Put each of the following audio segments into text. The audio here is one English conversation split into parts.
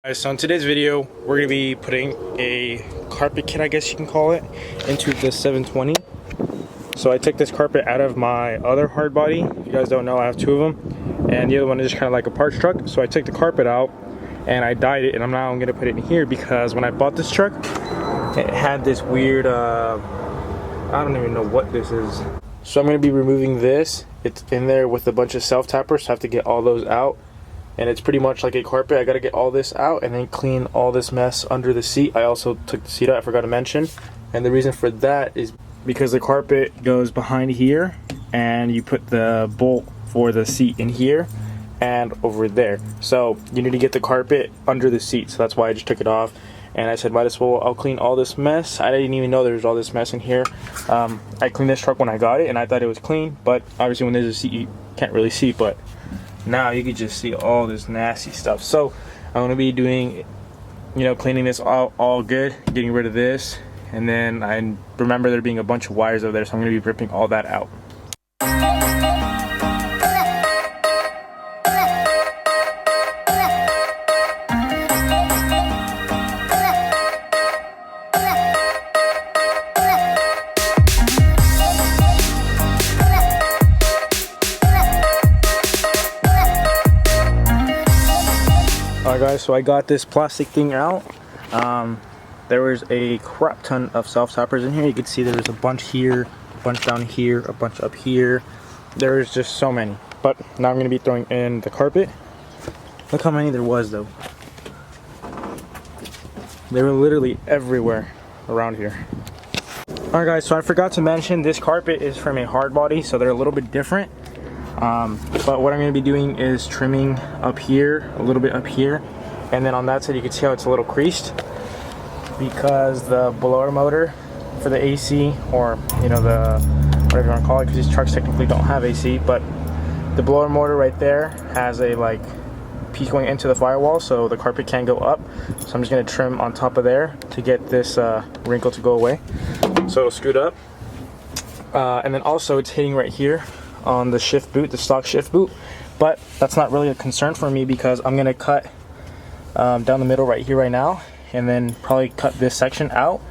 Alright, so in today's video, we're going to be putting a carpet kit, I guess you can call it, into the 720. So I took this carpet out of my other hard body. If you guys don't know, I have two of them. And the other one is just kind of like a parts truck. So I took the carpet out and I dyed it, and I'm going to put it in here because when I bought this truck, it had this weird, I don't even know what this is. So I'm going to be removing this. It's in there with a bunch of self-tappers, so I have to get all those out. And it's pretty much like a carpet. I got to get all this out and then clean all this mess under the seat. I also took the seat out, I forgot to mention. And the reason for that is because the carpet goes behind here, and you put the bolt for the seat in here and over there. So you need to get the carpet under the seat. So that's why I just took it off. And I said, might as well, I'll clean all this mess. I didn't even know there was all this mess in here. I cleaned this truck when I got it, and I thought it was clean. But obviously when there's a seat, you can't really see. But now you can just see all this nasty stuff. So I'm going to be doing, cleaning this all good, getting rid of this. And then I remember there being a bunch of wires over there, so I'm going to be ripping all that out. Alright guys, so I got this plastic thing out. There was a crap ton of self-tappers in here. You can see there's a bunch here, a bunch down here, a bunch up here. There's just so many. But now I'm going to be throwing in the carpet. Look how many there was though. They were literally everywhere around here. Alright guys, so I forgot to mention this carpet is from a hard body, so they're a little bit different. But what I'm going to be doing is trimming up here, a little bit up here, and then on that side you can see how it's a little creased because the blower motor for the AC, or the whatever you want to call it, because these trucks technically don't have AC, but the blower motor right there has a piece going into the firewall, so the carpet can go up. So I'm just going to trim on top of there to get this wrinkle to go away, so it'll scoot up. And then also it's hitting right here on the shift boot, the stock shift boot, but that's not really a concern for me because I'm gonna cut down the middle right here right now, and then probably cut this section out.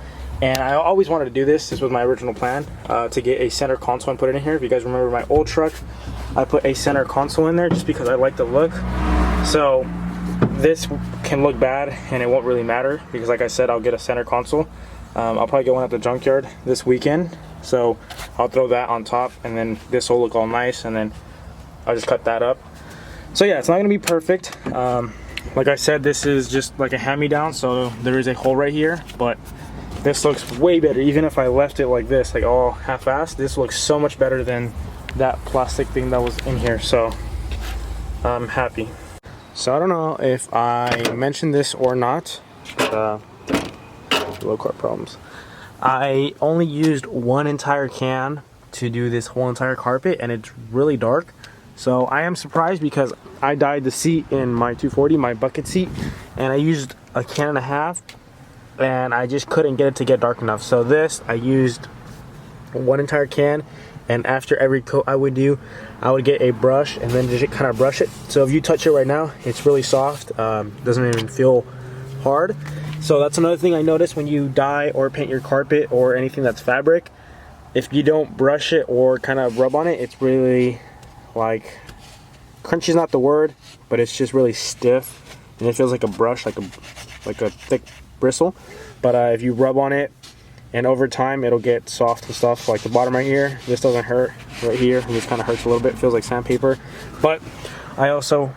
And I always wanted to do this. This was my original plan, to get a center console and put it in here. If you guys remember my old truck, I put a center console in there just because I like the look. So this can look bad and it won't really matter because, like I said, I'll get a center console. I'll probably get one at the junkyard this weekend, so I'll throw that on top, and then this will look all nice, and then I'll just cut that up. So yeah, it's not gonna be perfect. Like I said, this is just like a hand-me-down, so there is a hole right here, but this looks way better. Even if I left it like this, like all half-assed, this looks so much better than that plastic thing that was in here, so I'm happy. So I don't know if I mentioned this or not, but low carb problems. I only used one entire can to do this whole entire carpet, and it's really dark. So I am surprised because I dyed the seat in my 240, my bucket seat, and I used a can and a half, and I just couldn't get it to get dark enough. So this, I used one entire can, and after every coat I would do, I would get a brush and then just kind of brush it. So if you touch it right now, it's really soft, doesn't even feel hard. So that's another thing I noticed when you dye or paint your carpet or anything that's fabric. If you don't brush it or kind of rub on it, it's really crunchy is not the word, but it's just really stiff, and it feels like a brush, like a thick bristle. But if you rub on it, and over time it'll get soft and stuff. Like the bottom right here, this doesn't hurt right here, and this kind of hurts a little bit. It feels like sandpaper. But I also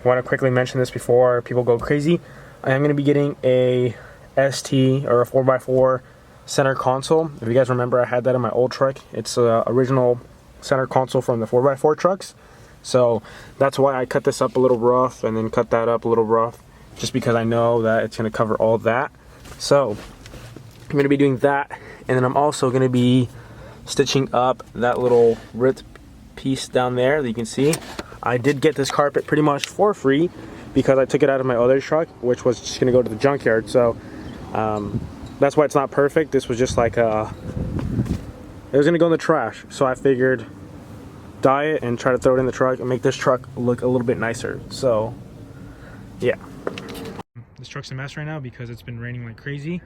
want to quickly mention this before people go crazy. I am going to be getting a ST or a 4x4 center console. If you guys remember, I had that in my old truck. It's the original center console from the 4x4 trucks. So that's why I cut this up a little rough and then cut that up a little rough, just because I know that it's going to cover all that. So I'm going to be doing that, and then I'm also going to be stitching up that little ripped piece down there that you can see. I did get this carpet pretty much for free because I took it out of my other truck, which was just gonna go to the junkyard. So that's why it's not perfect. This was just like it was gonna go in the trash. So I figured dye it and try to throw it in the truck and make this truck look a little bit nicer. So yeah. This truck's a mess right now because it's been raining like crazy.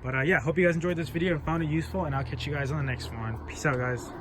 But yeah, hope you guys enjoyed this video and found it useful, and I'll catch you guys on the next one. Peace out, guys.